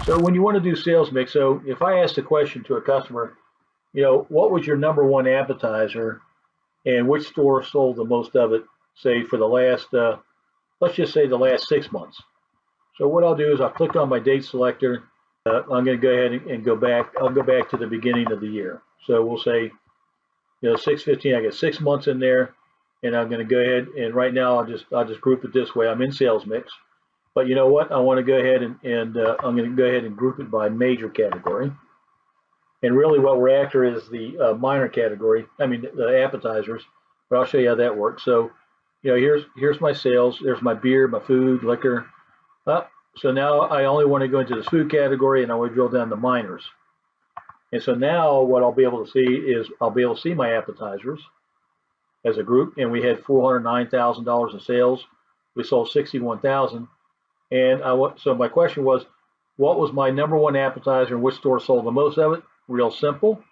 So when you want to do sales mix, so if I asked a question to a customer, what was your number one appetizer and which store sold the most of it, say for the last, let's just say the last 6 months. So what I'll do is I'll click on my date selector. I'm going to go ahead and go back. I'll go back to the beginning of the year. So we'll say, 6/15. I got 6 months in there, and I'm going to go ahead and right now I'll just group it this way. I'm in sales mix, but you know what? I want to go ahead and I'm going to go ahead and group it by major category. And really, what we're after is the minor category. I mean, the appetizers. But I'll show you how that works. So, here's my sales. There's my beer, my food, liquor. So now I only want to go into this food category, and I want to drill down to minors. And so now what I'll be able to see is I'll be able to see my appetizers as a group, and we had $409,000 in sales. We sold 61,000, and so my question was, what was my number one appetizer and which store sold the most of it? Real simple.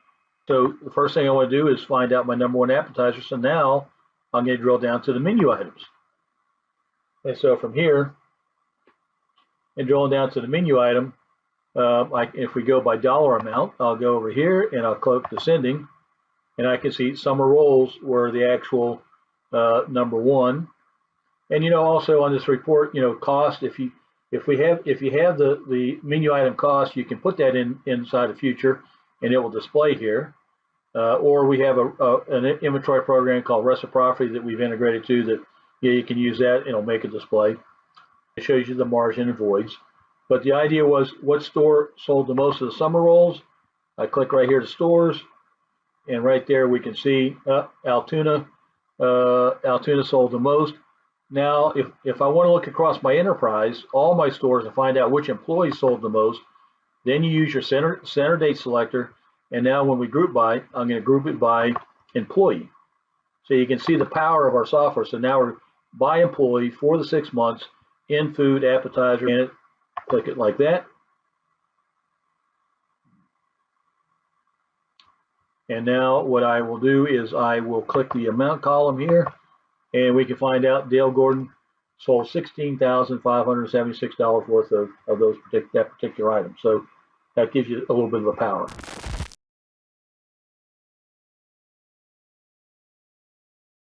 So the first thing I want to do is find out my number one appetizer. So now I'm going to drill down to the menu items. And so from here, and drilling down to the menu item, if we go by dollar amount, I'll go over here and I'll click descending, and I can see summer rolls were the actual number one. And also on this report, cost. If you have the menu item cost, you can put that inside a future, and it will display here. Or we have an inventory program called Reciprocity that we've integrated to that. You can use that, and it'll make a display. It shows you the margin and voids. But the idea was, what store sold the most of the summer rolls? I click right here to stores, and right there we can see Altoona. Altoona sold the most. Now, if I want to look across my enterprise, all my stores, and find out which employees sold the most, then you use your center date selector. And now when we group by, I'm going to group it by employee. So you can see the power of our software. So now we're by employee for the 6 months in food, appetizer, and click it like that. And now what I will do is I will click the amount column here, and we can find out Dale Gordon sold $16,576 worth of that particular item. So that gives you a little bit of the power.